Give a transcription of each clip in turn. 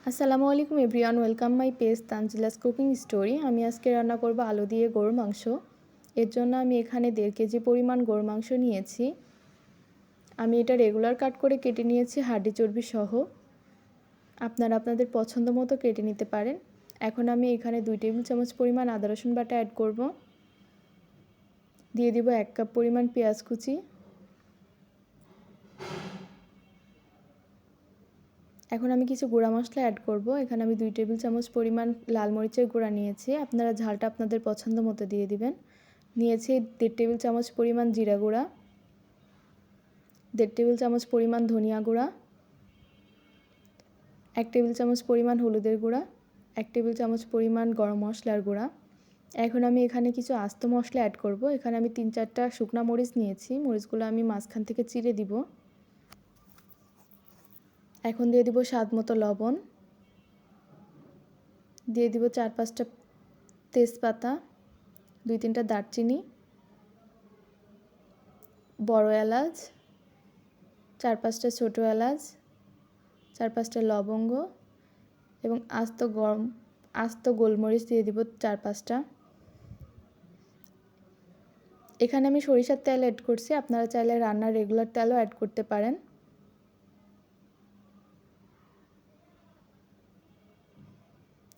আসসালামু আলাইকুম everyone, welcome my page Tanzila's cooking story. আমি আজকে রান্না করব আলু দিয়ে গরুর মাংস। এর জন্য আমি এখানে 1.5 কেজি পরিমাণ গরুর মাংস নিয়েছি। আমি এটা রেগুলার কাট করে কেটে নিয়েছি হাড্ডি চর্বি সহ। আপনারা আপনাদের পছন্দ মতো কেটে নিতে পারেন। এখন আমি এখানে 2 টেবিল চামচ পরিমাণ আদা রসুন বাটা অ্যাড করব। দিয়ে দিব 1 কাপ পরিমাণ পেঁয়াজ কুচি। এখন আমি কিছু গুঁড়া মশলা অ্যাড করব। এখানে আমি 2 টেবিল চামচ পরিমাণ লাল মরিচের গুঁড়া নিয়েছি। আপনারা ঝালটা আপনাদের পছন্দ মতো দিয়ে দিবেন। নিয়েছি 1.5 টেবিল চামচ পরিমাণ জিরা গুঁড়া, 1.5 টেবিল চামচ পরিমাণ ধনিয়া গুঁড়া, 1 টেবিল চামচ পরিমাণ হলুদের গুঁড়া, 1 টেবিল চামচ পরিমাণ গরম মশলার গুঁড়া। এখন আমি এখানে কিছু আস্ত মশলা অ্যাড করব। এখানে আমি 3-4টা শুকনা মরিচ নিয়েছি। মরিচগুলো আমি মাঝখান থেকে চিড়ে দিব। এখন দিয়ে দিব স্বাদ মতো লবণ, দিয়ে দিব 4-5টা তেজপাতা, 2-3টা দারচিনি, বড় এলাচ, 4-5টা ছোটো এলাচ, 4-5টা লবঙ্গ এবং আস্ত গোলমরিচ দিয়ে দিব 4-5টা। এখানে আমি সরিষার তেল অ্যাড করছি। আপনারা চাইলে রান্নার রেগুলার তেলও অ্যাড করতে পারেন।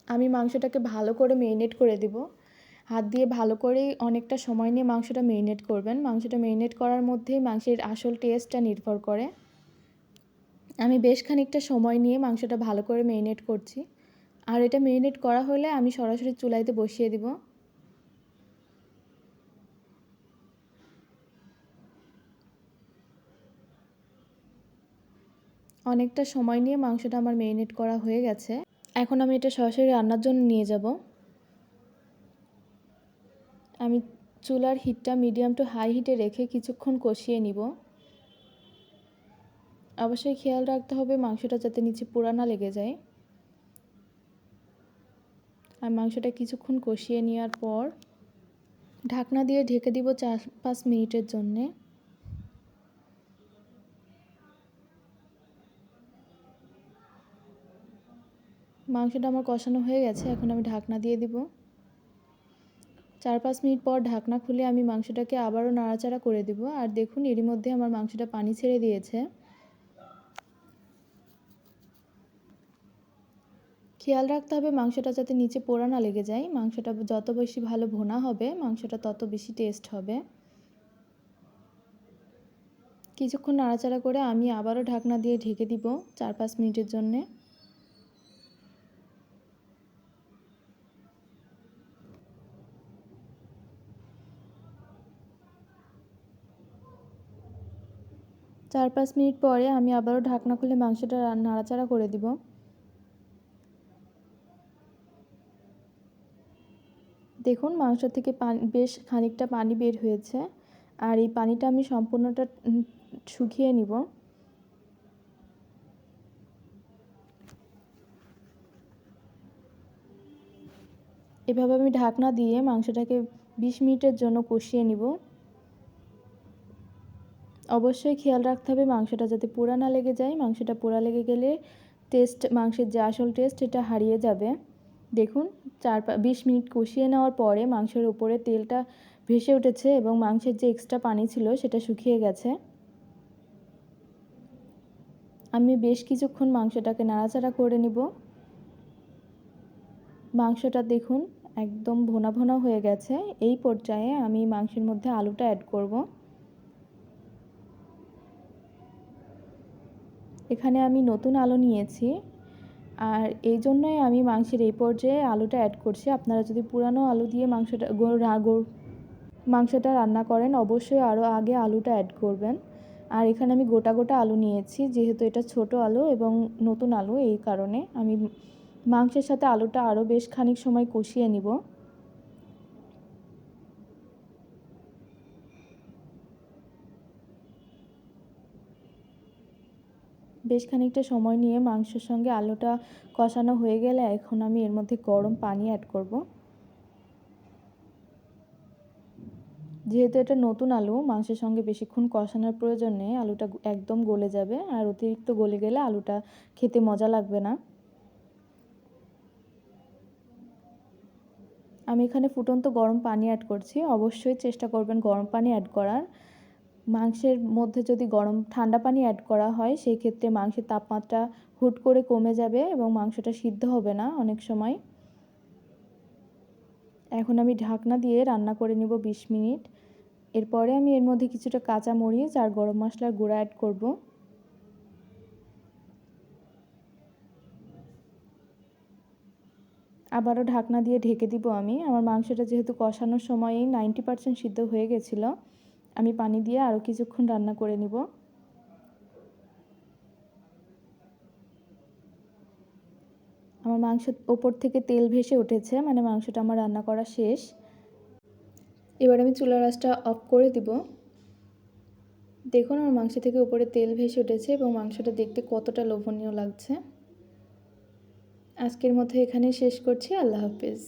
আমি মাংসটাকে ভালো করে মেরিনেট করে দিব। হাত দিয়ে ভালো করে অনেকটা সময় নিয়ে মাংসটা মেরিনেট করবেন। মাংসটা মেরিনেট করার মধ্যেই মাংসের আসল টেস্টটা নির্ভর করে। আমি বেশ খানিকটা সময় নিয়ে মাংসটা ভালো করে মেরিনেট করছি। আর এটা মেরিনেট করা হলে আমি সরাসরি চুলাইতে বসিয়ে দিব। অনেকটা সময় নিয়ে মাংসটা আমার মেরিনেট করা হয়ে গেছে। এখন আমি এটা সরাসরি রান্নার জন্য নিয়ে যাব। আমি চুলার হিটটা মিডিয়াম টু হাই হিটে রেখে কিছুক্ষণ কষিয়ে নিব। অবশ্যই খেয়াল রাখতে হবে মাংসটা যাতে নিচে পোড়া না লেগে যায়। আর মাংসটা কিছুক্ষণ কষিয়ে নেওয়ার পর ঢাকনা দিয়ে ঢেকে দিব 4-5 মিনিটের জন্যে। মাংসটা আমার কষানো হয়ে গেছে। এখন আমি ঢাকনা দিয়ে দিব। 4-5 মিনিট পর ঢাকনা খুলে আমি মাংসটাকে আবারও নাড়াচাড়া করে দিব। আর দেখুন এরই মধ্যে আমার মাংসটা পানি ছেড়ে দিয়েছে। খেয়াল রাখতে হবে মাংসটা যাতে নিচে পোড়া না লেগে যায়। মাংসটা যত বেশি ভালো ভুনা হবে মাংসটা তত বেশি টেস্ট হবে। কিছুক্ষণ নাড়াচাড়া করে আমি আবারও ঢাকনা দিয়ে ঢেকে দিব 4-5 মিনিটের জন্যে। চার পাঁচ মিনিট পরে আমি আবারও ঢাকনা খুলে মাংসটা নাড়াচাড়া করে দিব। দেখুন মাংস থেকে বেশ খানিকটা পানি বের হয়েছে। আর এই পানিটা আমি সম্পূর্ণটা শুকিয়ে নিব। এভাবে আমি ঢাকনা দিয়ে মাংসটাকে 20 মিনিটের জন্য কষিয়ে নিব। অবশ্যই খেয়াল রাখতে হবে মাংসটা যাতে পোড়া না লেগে যায়। মাংসটা পোড়া লেগে গেলে মাংসের যে আসল টেস্ট এটা হারিয়ে যাবে। দেখুন 20 মিনিট কষিয়ে নেওয়ার পরে মাংসের উপরে তেলটা ভেসে উঠেছে এবং মাংসের যে এক্সট্রা পানি ছিল সেটা শুকিয়ে গেছে। আমি বেশ কিছুক্ষণ মাংসটাকে নাড়াচাড়া করে নিব। মাংসটা দেখুন একদম ভোনা ভোনা হয়ে গেছে। এই পর্যায়ে আমি মাংসের মধ্যে আলুটা অ্যাড করব। এখানে আমি নতুন আলু নিয়েছি। আর এই জন্যই আমি মাংসের এই পর্যায়ে আলুটা অ্যাড করছি। আপনারা যদি পুরানো আলু দিয়ে মাংসটা রান্না করেন অবশ্যই আরও আগে আলুটা অ্যাড করবেন। আর এখানে আমি গোটা গোটা আলু নিয়েছি, যেহেতু এটা ছোট আলু এবং নতুন আলু, এই কারণে আমি মাংসের সাথে আলুটা আরও বেশ খানিক সময় কষিয়ে নিব। বেশ খানিকটা সময় নিয়ে মাংসের সঙ্গে আলুটা কষানো হয়ে গেলে এখন আমি এর মধ্যে গরম পানি অ্যাড করব। যেহেতু এটা নতুন আলু মাংসের সঙ্গে বেশিক্ষণ কষানোর প্রয়োজন নেই। আলুটা একদম গলে যাবে। আর অতিরিক্ত গলে গেলে আলুটা খেতে মজা লাগবে না। আমি এখানে ফুটন্ত গরম পানি অ্যাড করছি। অবশ্যই চেষ্টা করবেন গরম পানি অ্যাড করার। মাংসের মধ্যে যদি ঠান্ডা পানি অ্যাড করা হয় সেই ক্ষেত্রে মাংসের তাপমাত্রা হুট করে কমে যাবে এবং মাংসটা সিদ্ধ হবে না অনেক সময়। এখন আমি ঢাকনা দিয়ে রান্না করে নিব 20 মিনিট। এরপরে আমি এর মধ্যে কিছুটা কাঁচা মরিচ আর গরম মশলার গুঁড়া অ্যাড করব। আবারও ঢাকনা দিয়ে ঢেকে দিব আমি। আমার মাংসটা যেহেতু কষানোর সময়ই 90% সিদ্ধ হয়ে গেছিলো, আমি পানি দিয়ে আরও কিছুক্ষণ রান্না করে নিব। আমার মাংসের ওপর থেকে তেল ভেসে উঠেছে, মানে মাংসটা আমার রান্না করা শেষ। এবার আমি চুলার আঁচটা অফ করে দিব। দেখুন আমার মাংস থেকে উপরে তেল ভেসে উঠেছে এবং মাংসটা দেখতে কতটা লোভনীয় লাগছে। আজকের মতো এখানেই শেষ করছি। আল্লাহ হাফেজ।